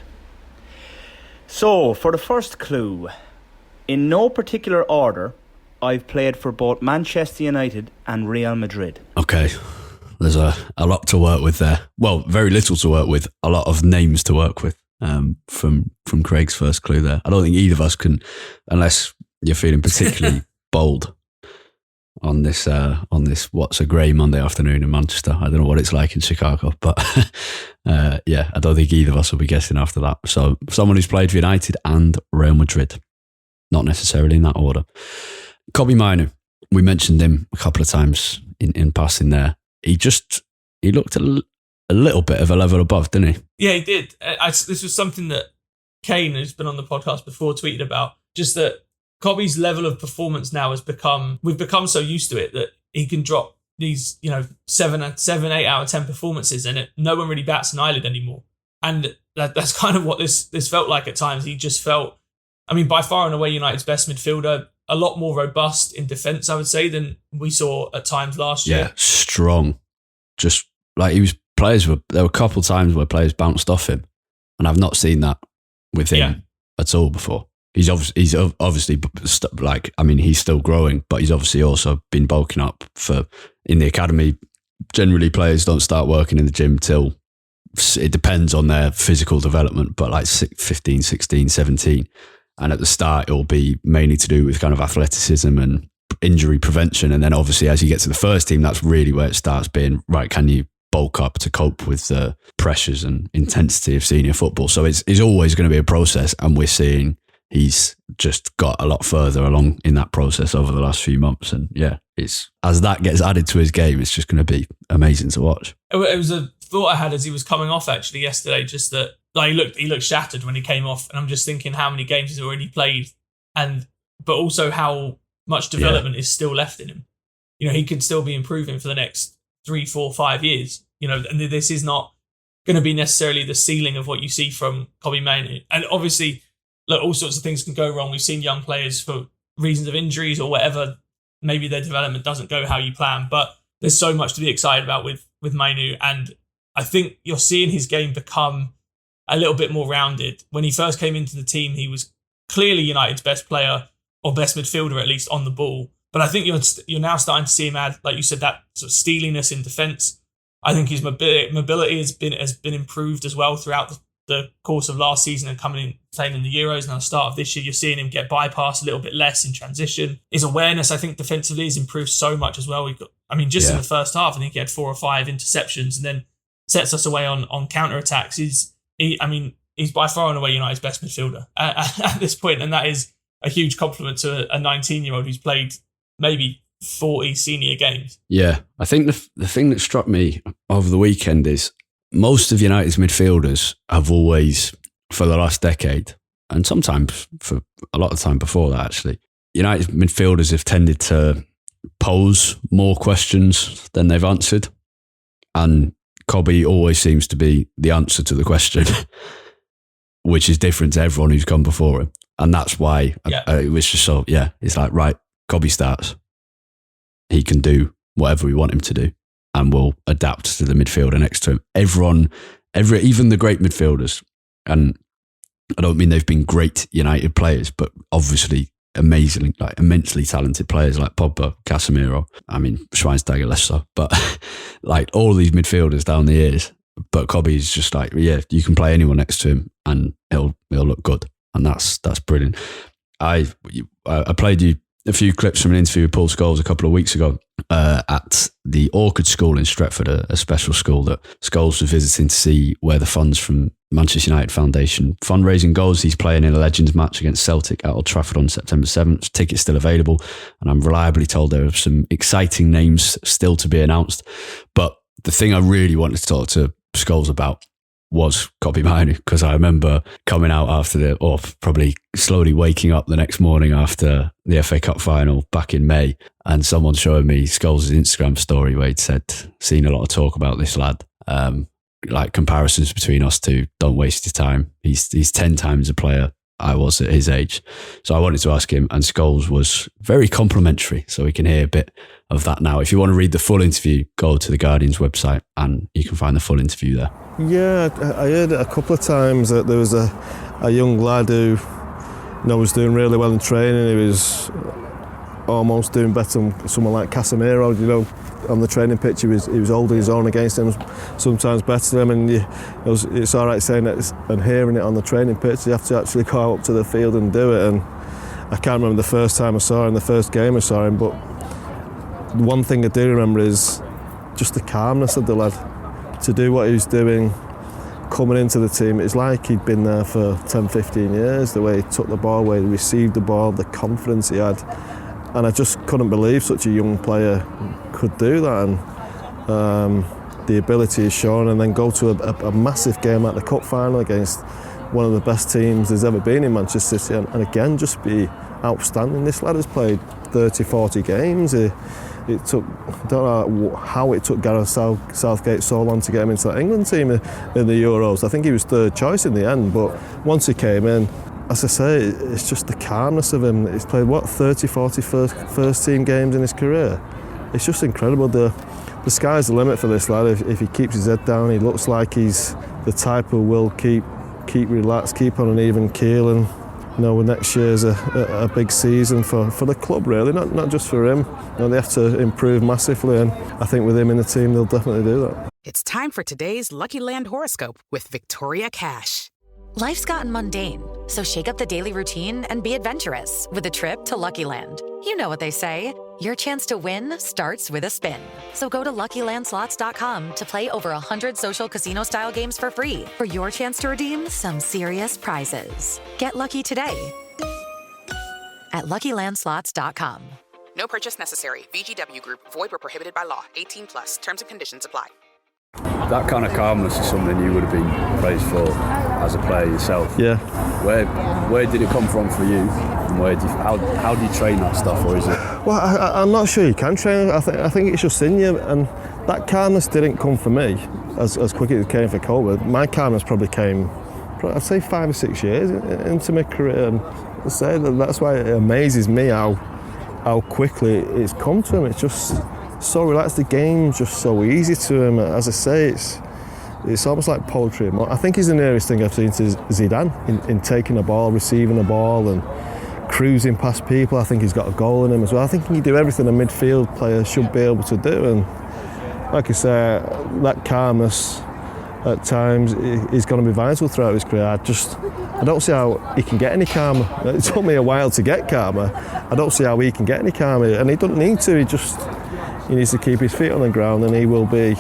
E: So, for the first clue, in no particular order, I've played for both Manchester United and Real Madrid.
C: Okay. There's a lot to work with there. Well, very little to work with. A lot of names to work with from Craig's first clue there. I don't think either of us can, unless you're feeling particularly bold on this what's a grey Monday afternoon in Manchester. I don't know what it's like in Chicago, but I don't think either of us will be guessing after that. So someone who's played for United and Real Madrid, not necessarily in that order. Kobbie Mainoo, we mentioned him a couple of times in passing there. He looked a little bit of a level above, didn't he?
D: Yeah, he did. This was something that Kane, who's been on the podcast before, tweeted about. Just that Kobbie's level of performance now we've become so used to it that he can drop these, 7, 8 out of 10 performances and no one really bats an eyelid anymore. And that's kind of what this felt like at times. He just felt, by far and away United's best midfielder, a lot more robust in defence, I would say, than we saw at times last year.
C: Yeah, strong. Just like there were a couple of times where players bounced off him, and I've not seen that with him at all before. He's obviously he's still growing, but he's obviously also been bulking up in the academy. Generally, players don't start working in the gym till, it depends on their physical development, but like 15, 16, 17. And at the start, it'll be mainly to do with kind of athleticism and injury prevention. And then obviously as you get to the first team, that's really where it starts being, right, can you bulk up to cope with the pressures and intensity of senior football? So it's always going to be a process. And we're seeing he's just got a lot further along in that process over the last few months. And yeah, it's as that gets added to his game, it's just going to be amazing to watch.
D: It was a thought I had as he was coming off actually yesterday, just that like he looked shattered when he came off, and I'm just thinking how many games he's already played, but also how much development is still left in him. You know, he could still be improving for the next 3, 4, 5 years. You know, and this is not going to be necessarily the ceiling of what you see from Kobbie Mainoo. And obviously, look, all sorts of things can go wrong. We've seen young players for reasons of injuries or whatever, maybe their development doesn't go how you plan. But there's so much to be excited about with Mainoo. And I think you're seeing his game become a little bit more rounded. When he first came into the team, he was clearly United's best player, or best midfielder at least, on the ball. But I think you're now starting to see him add, like you said, that sort of steeliness in defence. I think his mobility has been improved as well throughout the course of last season and playing in the Euros. And at the start of this year, you're seeing him get bypassed a little bit less in transition. His awareness, I think, defensively has improved so much as well. In the first half, I think he had 4 or 5 interceptions and then sets us away on counter-attacks. He's by far and away United's best midfielder at this point, and that is a huge compliment to a 19-year-old who's played maybe 40 senior games.
C: Yeah, I think the thing that struck me over the weekend is most of United's midfielders have always, for the last decade, and sometimes for a lot of time before that actually, United's midfielders have tended to pose more questions than they've answered. And Kobbie always seems to be the answer to the question, which is different to everyone who's gone before him. And that's why it was just so, it's like, right, Kobbie starts. He can do whatever we want him to do, and we'll adapt to the midfielder next to him. Even the great midfielders, and I don't mean they've been great United players, but obviously amazingly, like immensely talented players like Pogba, Casemiro. I mean, Schweinsteiger less so, but like all these midfielders down the years. But Kobbie's just like, you can play anyone next to him and it'll look good, and that's brilliant. I played you a few clips from an interview with Paul Scholes a couple of weeks ago at the Orchard School in Stretford, a special school that Scholes was visiting to see where the funds from Manchester United Foundation fundraising goes. He's playing in a Legends match against Celtic at Old Trafford on September 7th. Tickets still available, and I'm reliably told there are some exciting names still to be announced. But the thing I really wanted to talk to Scholes about was Kobbie Mainoo, because I remember coming out or probably slowly waking up the next morning after the FA Cup final back in May, and someone showing me Scholes' Instagram story where he'd said, seen a lot of talk about this lad, like comparisons between us two, don't waste your time. He's 10 times a player I was at his age. So I wanted to ask him, and Scholes was very complimentary, so we can hear a bit of that now. If you want to read the full interview, go to the Guardian's website and you can find the full interview there.
F: Yeah, I heard it a couple of times that there was a young lad who was doing really well in training. He was almost doing better than someone like Casemiro. On the training pitch, he was holding his own against him, sometimes better than him. And it's all right saying that and hearing it on the training pitch. You have to actually go out to the field and do it. And I can't remember the first time I saw him, the first game I saw him, but the one thing I do remember is just the calmness of the lad. To do what he was doing, coming into the team, it's like he'd been there for 10, 15 years, the way he took the ball, the way he received the ball, the confidence he had. And I just couldn't believe such a young player could do that. And the ability is shown, and then go to a massive game at the Cup final against one of the best teams there's ever been in Manchester City, and again just be outstanding. This lad has played 30, 40 games. It took, I don't know how it took Gareth Southgate so long to get him into that England team in the Euros. I think he was third choice in the end, but once he came in, as I say, it's just the calmness of him. He's played, 30, 40 first team games in his career. It's just incredible. The sky's the limit for this lad. If he keeps his head down, he looks like he's the type who will keep relaxed, keep on an even keel, and next year's a big season for the club, really, not just for him. They have to improve massively, and I think with him in the team, they'll definitely do that.
G: It's time for today's Lucky Land horoscope with Victoria Cash.
H: Life's gotten mundane, so shake up the daily routine and be adventurous with a trip to Lucky Land. You know what they say, your chance to win starts with a spin. So go to LuckyLandSlots.com to play over 100 social casino-style games for free for your chance to redeem some serious prizes. Get lucky today at LuckyLandSlots.com.
G: No purchase necessary. VGW Group. Void where prohibited by law. 18 plus. Terms and conditions apply.
C: That kind of calmness is something you would have been praised for as a player yourself.
F: Yeah.
C: Where did it come from for you? And how do you train that stuff, or is it?
F: Well, I'm not sure you can train it. I think it's just in you, and that calmness didn't come for me as quick as it came for Kobbie. My calmness probably came, I'd say 5 or 6 years into my career, and I'd say that's why it amazes me how quickly it's come to him. It's just so relaxed. The game's just so easy to him. As I say, it's almost like poetry. I think he's the nearest thing I've seen to Zidane in taking a ball, receiving a ball, and cruising past people. I think he's got a goal in him as well. I think he can do everything a midfield player should be able to do. And like I say, that calmness at times is going to be vital throughout his career. I don't see how he can get any calmer. It took me a while to get calmer. I don't see how he can get any calmer, and he doesn't need to. He needs to keep his feet on the ground, and he will be,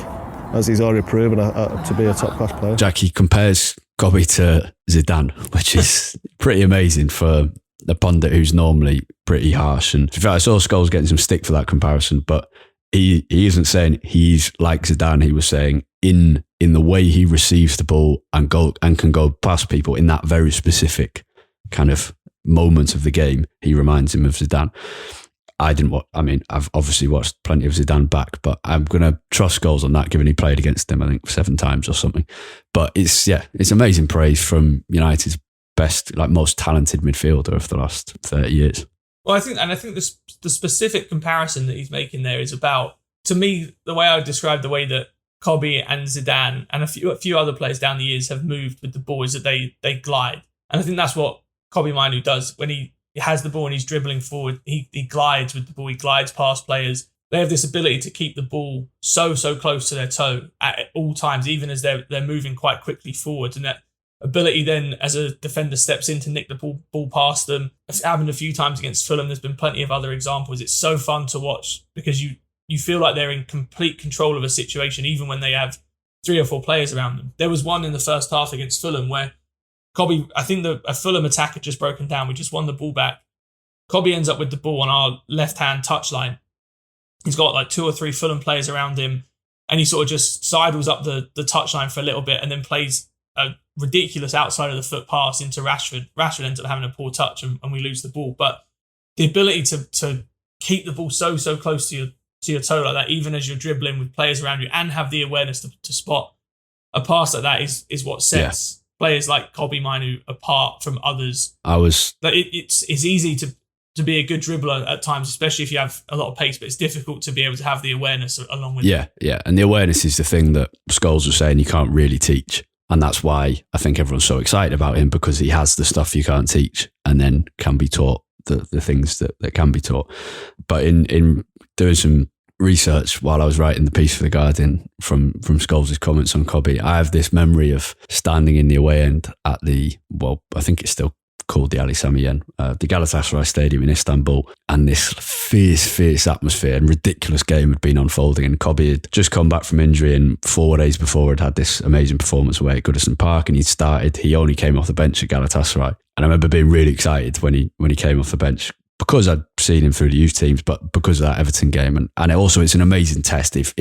F: as he's already proven, to be a top-class player.
C: Jackie compares Kobbie to Zidane, which is pretty amazing for the pundit who's normally pretty harsh. And in fact, I saw Scholes getting some stick for that comparison, but he isn't saying he's like Zidane. He was saying in the way he receives the ball and can go past people in that very specific kind of moment of the game, he reminds him of Zidane. I've obviously watched plenty of Zidane back, but I'm going to trust Scholes on that, given he played against him, I think, 7 times or something. But it's amazing praise from United's best, most talented midfielder of the last 30 years.
D: Well, I think the specific comparison that he's making there is about, to me, the way I would describe the way that Kobbie and Zidane and a few other players down the years have moved with the ball is that they glide. And I think that's what Kobbie Mainoo does when he has the ball and he's dribbling forward. He glides with the ball. He glides past players. They have this ability to keep the ball so close to their toe at all times, even as they're moving quite quickly forward. And that ability then, as a defender steps in to nick the ball past them. It's happened a few times against Fulham. There's been plenty of other examples. It's so fun to watch because you feel like they're in complete control of a situation, even when they have 3 or 4 players around them. There was one in the first half against Fulham where Kobbie, I think a Fulham attack had just broken down. We just won the ball back. Kobbie ends up with the ball on our left-hand touchline. He's got 2 or 3 Fulham players around him, and he sort of just sidles up the touchline for a little bit and then plays a ridiculous outside of the foot pass into Rashford. Rashford ends up having a poor touch and we lose the ball. But the ability to keep the ball so close to your toe like that, even as you're dribbling with players around you, and have the awareness to spot a pass like that is what sets players like Kobbie Mainoo apart from others. It's easy to be a good dribbler at times, especially if you have a lot of pace, but it's difficult to be able to have the awareness along with it.
C: Yeah. And the awareness is the thing that Scholes was saying you can't really teach. And that's why I think everyone's so excited about him, because he has the stuff you can't teach and then can be taught the things that can be taught. But in doing some research while I was writing the piece for The Guardian from Scholes' comments on Kobbie, I have this memory of standing in the away end at I think it's still called the Ali Sami Yen, the Galatasaray Stadium in Istanbul, and this fierce atmosphere and ridiculous game had been unfolding, and Kobbie had just come back from injury and 4 days before had this amazing performance away at Goodison Park, and he only came off the bench at Galatasaray, and I remember being really excited when he came off the bench, because I'd seen him through the youth teams, but because of that Everton game. And also it's an amazing test. If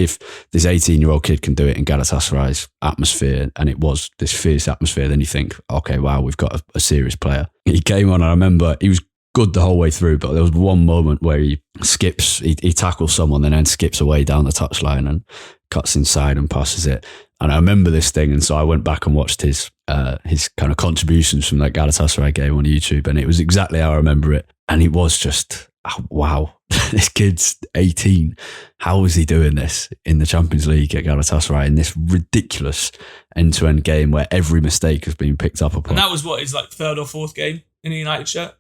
C: this 18-year-old kid can do it in Galatasaray's atmosphere, and it was this fierce atmosphere, then you think, okay, wow, we've got a serious player. He came on, and I remember he was good the whole way through, but there was one moment where he tackles someone and then skips away down the touchline and cuts inside and passes it. And I remember this thing, and so I went back and watched his kind of contributions from that Galatasaray game on YouTube, and it was exactly how I remember it. And it was just, wow, this kid's 18. How is he doing this in the Champions League at Galatasaray in this ridiculous end-to-end game where every mistake has been picked up upon?
D: And that was his 3rd or 4th game in a United shirt?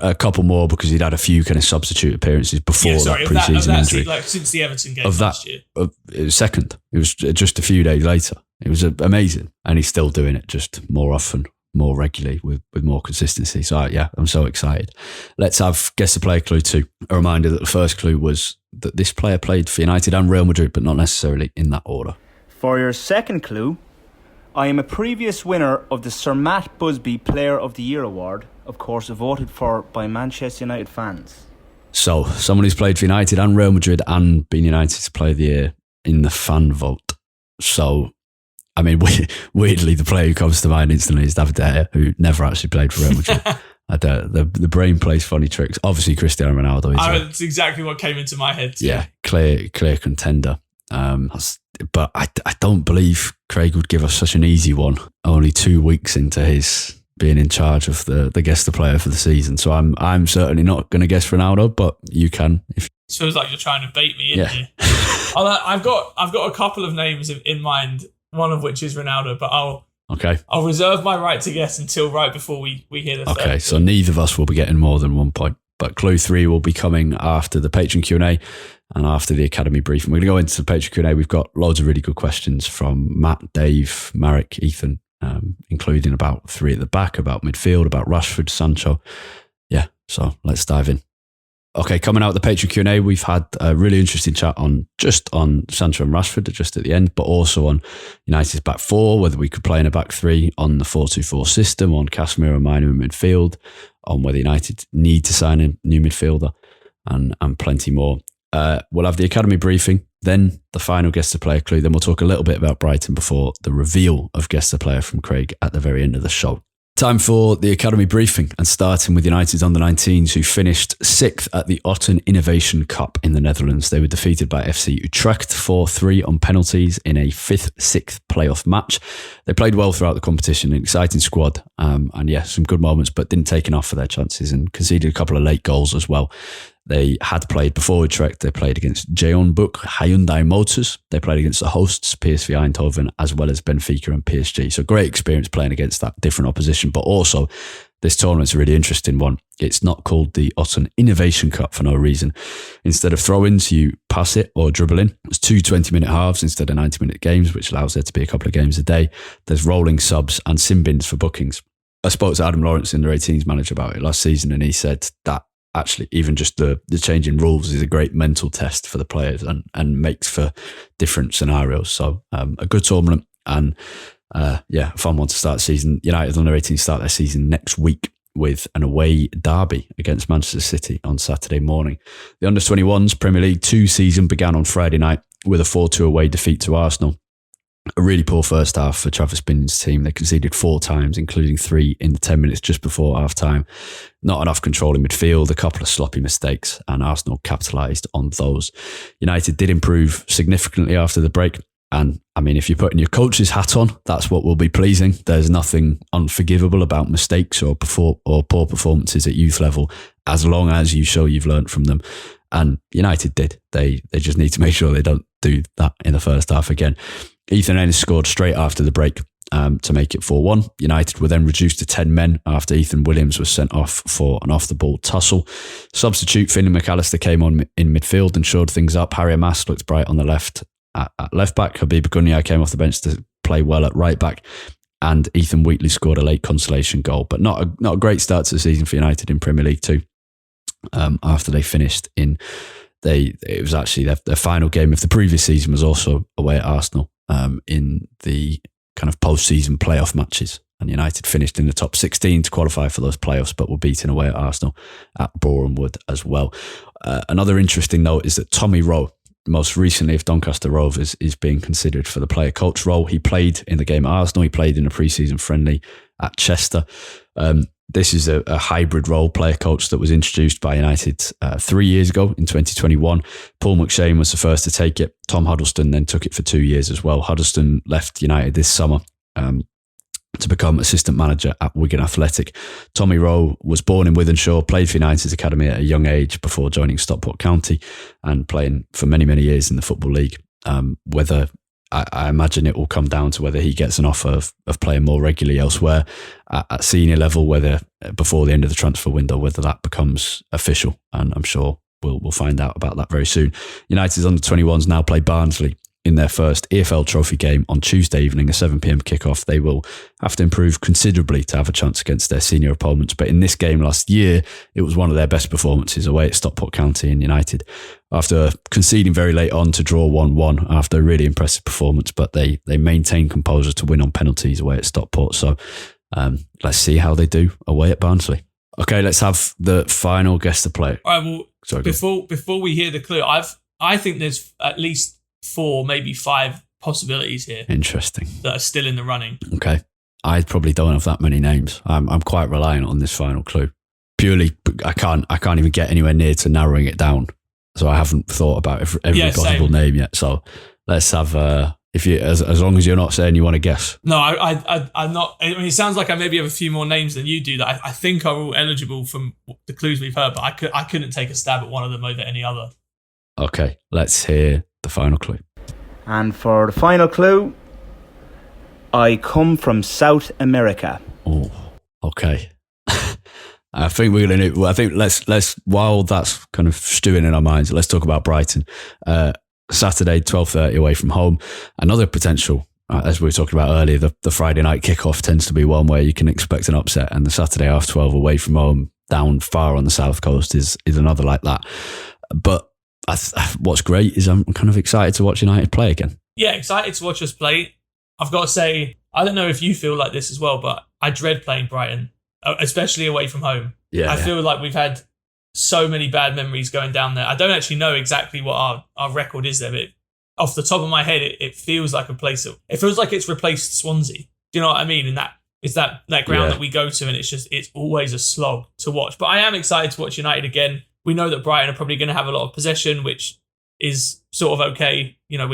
C: A couple more, because he'd had a few kind of substitute appearances before that pre-season injury.
D: Since the Everton game last year.
C: It was second. It was just a few days later. It was amazing. And he's still doing it, just more often, more regularly, with more consistency. So I'm so excited. Let's have Guess the Player clue 2. A reminder that the first clue was that this player played for United and Real Madrid, but not necessarily in that order.
E: For your second clue, I am a previous winner of the Sir Matt Busby Player of the Year award of course, voted for by Manchester United fans.
C: So, someone who's played for United and Real Madrid and been United's Player of the Year in the fan vote. So, I mean, weirdly, the player who comes to mind instantly is David De Gea, who never actually played for Real Madrid. The brain plays funny tricks. Obviously, Cristiano Ronaldo is.
D: That's exactly what came into my head too.
C: Yeah, clear contender. But I don't believe Craig would give us such an easy one only 2 weeks into his being in charge of the guest the player for the season. So I'm certainly not going to guess Ronaldo, but you can. It
D: feels like you're trying to bait me in here. I've got a couple of names in mind, one of which is Ronaldo, but I'll reserve my right to guess until right before we hear the third.
C: Okay, so neither of us will be getting more than 1 point. But clue 3 will be coming after the Patron Q&A and after the Academy briefing. We're going to go into the Patron Q&A. We've got loads of really good questions from Matt, Dave, Marek, Ethan, including about 3 at the back, about midfield, about Rashford, Sancho. Yeah, so let's dive in. Okay, coming out of the Patron Q&A, we've had a really interesting chat on Sancho and Rashford just at the end, but also on United's back 4, whether we could play in a back 3, on the 4-2-4 system, on Casemiro and Mainoo in midfield, on whether United need to sign a new midfielder, and plenty more. We'll have the Academy briefing, then the final guest to player clue, then we'll talk a little bit about Brighton before the reveal of guest to player from Craig at the very end of the show. Time for the Academy briefing, and starting with United's under-19s, who finished 6th at the Otten Innovation Cup in the Netherlands. They were defeated by FC Utrecht 4-3 on penalties in a 5th-6th playoff match. They played well throughout the competition, an exciting squad, and some good moments, but didn't take enough for their chances and conceded a couple of late goals as well. They had played before Utrecht. They played against Jeonbuk, Hyundai Motors. They played against the hosts, PSV Eindhoven, as well as Benfica and PSG. So great experience playing against that different opposition. But also, this tournament's a really interesting one. It's not called the Otten Innovation Cup for no reason. Instead of throw-ins, you pass it or dribble in. It's 2 20-minute halves instead of 90-minute games, which allows there to be a couple of games a day. There's rolling subs and sim bins for bookings. I spoke to Adam Lawrence, in the 18s manager, about it last season, and he said that actually, even just the change in rules is a great mental test for the players and makes for different scenarios. So a good tournament and a fun one to start the season. United under 18 start their season next week with an away derby against Manchester City on Saturday morning. The under 21s Premier League 2 season began on Friday night with a 4-2 away defeat to Arsenal. A really poor first half for Travis Binion's team. They conceded 4 times, including 3 in the 10 minutes just before half time. Not enough control in midfield, a couple of sloppy mistakes, and Arsenal capitalised on those. United did improve significantly after the break. And I mean, if you're putting your coach's hat on, that's what will be pleasing. There's nothing unforgivable about mistakes or poor performances at youth level, as long as you show you've learned from them. And United did. They just need to make sure they don't do that in the first half again. Ethan Ennis scored straight after the break to make it 4-1. United were then reduced to 10 men after Ethan Williams was sent off for an off-the-ball tussle. Substitute Finlay McAllister came on in midfield and shored things up. Harry Amass looked bright on the left at left back. Habib Gunyai came off the bench to play well at right back. And Ethan Wheatley scored a late consolation goal. But not a great start to the season for United in Premier League 2. After they finished in... It was actually their final game of the previous season was also away at Arsenal in the kind of post-season playoff matches. And United finished in the top 16 to qualify for those playoffs, but were beaten away at Arsenal at Boreham Wood as well. Another interesting note is that Tommy Rowe, most recently of Doncaster Rovers, is being considered for the player coach role. He played in the game at Arsenal. He played in a pre-season friendly at Chester. This is a hybrid role, player coach, that was introduced by United 3 years ago in 2021. Paul McShane was the first to take it. Tom Huddleston then took it for 2 years as well. Huddleston left United this summer to become assistant manager at Wigan Athletic. Tommy Rowe was born in Wythenshawe, played for United's academy at a young age before joining Stockport County and playing for many, many years in the Football League. I imagine it will come down to whether he gets an offer of playing more regularly elsewhere at senior level, whether before the end of the transfer window, whether that becomes official. And I'm sure we'll find out about that very soon. United's under-21s now play Barnsley in their first EFL Trophy game on Tuesday evening, a 7 p.m. kickoff. They will have to improve considerably to have a chance against their senior opponents. But in this game last year, it was one of their best performances away at Stockport County and United. After conceding very late on to draw 1-1 after a really impressive performance, but they maintained composure to win on penalties away at Stockport. So let's see how they do away at Barnsley. Okay, let's have the final guess the player.
D: All right, well, sorry, before we hear the clue, I think there's at least 4, maybe 5 possibilities here.
C: Interesting.
D: That are still in the running.
C: Okay. I probably don't have that many names. I'm quite reliant on this final clue. Purely, I can't even get anywhere near to narrowing it down. So I haven't thought about every possible name yet. So let's have as long as you're not saying you want to guess.
D: No, I'm not. I mean, it sounds like I maybe have a few more names than you do that I think are all eligible from the clues we've heard, but I couldn't take a stab at one of them over any other.
C: Okay, let's hear the final clue.
E: And for the final clue, I come from South America.
C: Oh, okay. I think we're going to. I think let's while that's kind of stewing in our minds, let's talk about Brighton. Saturday, 12:30 away from home. Another potential, as we were talking about earlier, the Friday night kickoff tends to be one where you can expect an upset, and the Saturday 12:30 away from home, down far on the south coast, is another like that. But what's great is I'm kind of excited to watch United play again. Yeah,
D: excited to watch us play. I've got to say, I don't know if you feel like this as well, but I dread playing Brighton, especially away from home. I feel like we've had so many bad memories going down there. I don't actually know exactly what our record is there, but off the top of my head, it feels like a place it feels like it's replaced Swansea. Do you know what I mean? And that is that ground that we go to, and it's always a slog to watch. But I am excited to watch United again. We know that Brighton are probably going to have a lot of possession, which is sort of okay. You know,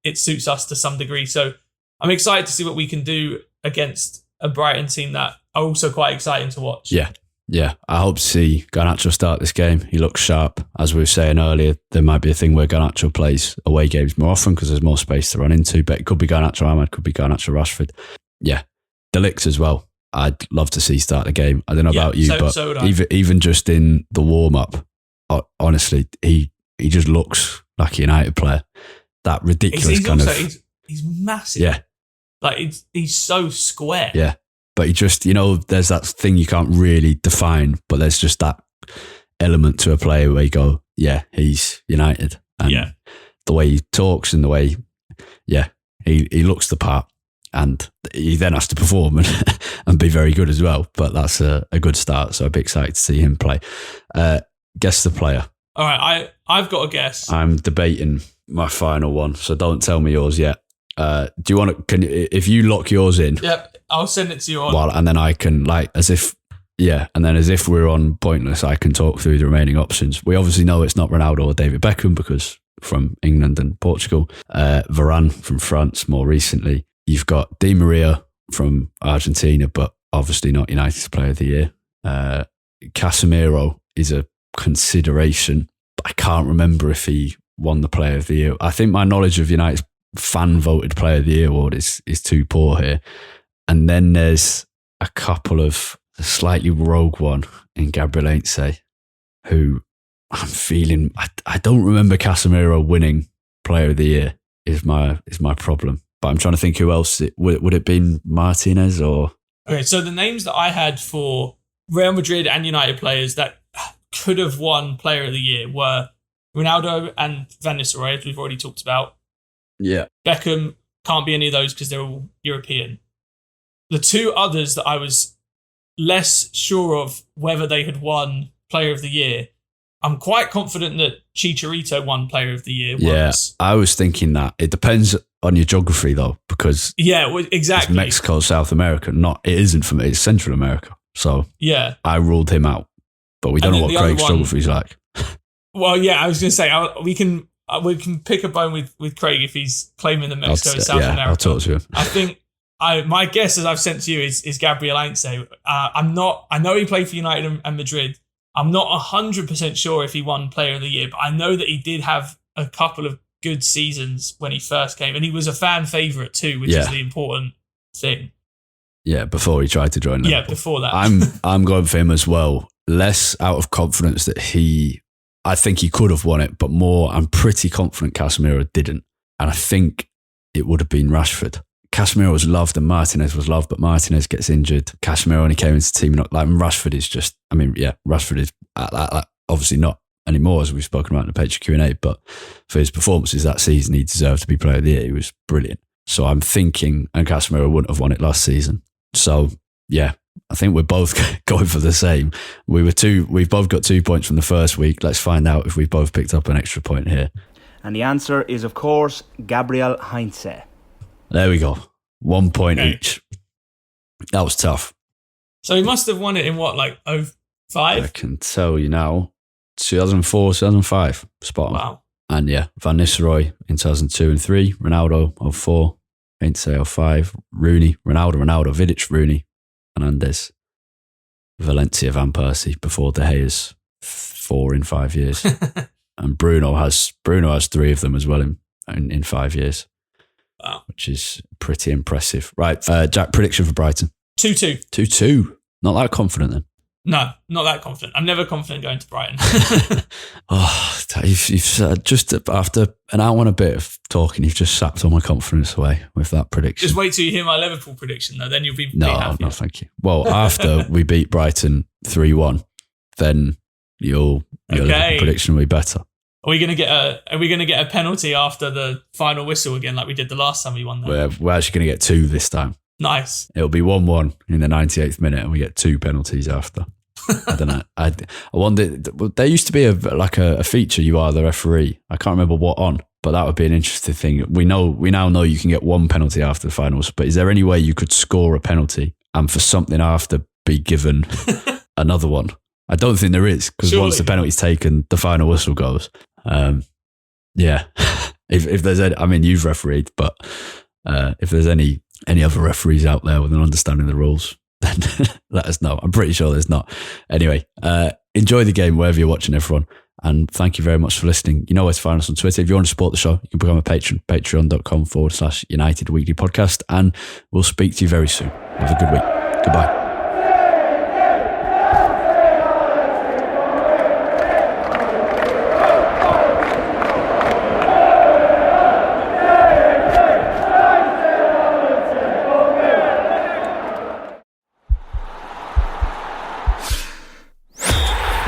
D: it suits us to some degree. So I'm excited to see what we can do against a Brighton team that are also quite exciting to watch.
C: Yeah, I hope to see Garnacho start this game. He looks sharp. As we were saying earlier, there might be a thing where Garnacho plays away games more often because there's more space to run into, but it could be Garnacho Ahmad, could be Garnacho Rashford. Yeah, De Ligt as well. I'd love to see start the game. I don't know about you, but even just in the warm-up, honestly, he just looks like a United player. That ridiculous
D: he's massive.
C: Yeah.
D: Like, he's so square.
C: Yeah. But he just, there's that thing you can't really define, but there's just that element to a player where you go, yeah, he's United. And the way he talks and the way, he looks the part, and he then has to perform and be very good as well. But that's a good start. So I'd be excited to see him play. Guess the player.
D: All right, I've got a guess.
C: I'm debating my final one, so don't tell me yours yet. Do you want to? If you lock yours in?
D: Yep, I'll send it to you on.
C: Well, and then I can as if we're on Pointless, I can talk through the remaining options. We obviously know it's not Ronaldo or David Beckham because from England and Portugal. Varane from France more recently. You've got Di Maria from Argentina, but obviously not United's Player of the Year. Casemiro is a consideration, but I can't remember if he won the Player of the Year. I think my knowledge of United's fan-voted Player of the Year award is too poor here. And then there's a couple of a slightly rogue one in Gabriel Tait, who I'm feeling, I don't remember Casemiro winning Player of the Year is my problem. But I'm trying to think who else. Would it been Martinez or?
D: Okay, so the names that I had for Real Madrid and United players that could have won Player of the Year were Ronaldo and Van Nistelrooy, as we've already talked about.
C: Yeah.
D: Beckham can't be any of those because they're all European. The two others that I was less sure of whether they had won Player of the Year, I'm quite confident that Chicharito won Player of the Year once.
C: I was thinking that. It depends on your geography, though, because
D: exactly.
C: It's Mexico, South America. It isn't for me. It's Central America. So I ruled him out. But we don't know what Craig's geography is like.
D: Well, I was going to say, we can pick a bone with Craig if he's claiming that Mexico is South America.
C: I'll talk to him.
D: I think my guess, as I've sent to you, is Gabriel Tait. I know he played for United and Madrid. I'm not 100% sure if he won Player of the Year, but I know that he did have a couple of good seasons when he first came, and he was a fan favourite too, which is the important thing.
C: Yeah, before he tried to join Liverpool.
D: Yeah, before that.
C: I'm going for him as well. Less out of confidence that I think he could have won it, but more, I'm pretty confident Casemiro didn't. And I think it would have been Rashford. Casemiro was loved and Martinez was loved, but Martinez gets injured. Casemiro only came into the team. Rashford is just, Rashford is obviously not anymore, as we've spoken about in the Patron Q&A, but for his performances that season, he deserved to be Player of the Year. He was brilliant. So I'm thinking, and Casemiro wouldn't have won it last season. So, I think we're both going for the same. We've both got 2 points from the first week. Let's find out if we've both picked up an extra point here.
E: And the answer is, of course, Gabriel Heinze.
C: There we go. 1 point each. That was tough.
D: So he must have won it in what, like 05?
C: I can tell you now. 2004, 2005. Spot on.
D: Wow.
C: And yeah, Van Nistelrooy in 2002 and 3. Ronaldo 04. Heinze 05. Rooney. Ronaldo. Vidic, Rooney. Hernandez. Valencia, Van Persie before De Gea's 4 in 5 years. And Bruno has 3 of them as well in 5 years.
D: Wow.
C: Which is pretty impressive. Right, Jack, prediction for Brighton.
D: 2-2.
C: 2-2. Not that confident then?
D: No, not that confident. I'm never confident going to Brighton.
C: You've just after an hour and a bit of talking, you've just sapped all my confidence away with that prediction.
D: Just wait till you hear my Liverpool prediction, though. Then you'll be happy.
C: No, thank you. Well, after we beat Brighton 3-1, then your Liverpool prediction will be better.
D: Are we going to get a penalty after the final whistle again, like we did the last time we won that?
C: We're actually going to get 2 this time.
D: Nice.
C: It'll be 1-1 in the 98th minute, and we get 2 penalties after. I don't know. I wonder. There used to be a feature. You are the referee. I can't remember what on, but that would be an interesting thing. We now know you can get 1 penalty after the finals. But is there any way you could score a penalty and for something after be given another one? I don't think there is, because once the penalty's taken, the final whistle goes. Yeah. if there's any, I mean, you've refereed, but if there's any other referees out there with an understanding of the rules, then let us know. I'm pretty sure there's not. Anyway, enjoy the game wherever you're watching, everyone. And thank you very much for listening. You know where to find us on Twitter. If you want to support the show, you can become a patron, patreon.com/United Weekly Podcast. And we'll speak to you very soon. Have a good week. Goodbye.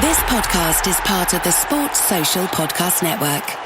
A: This podcast is part of the Sports Social Podcast Network.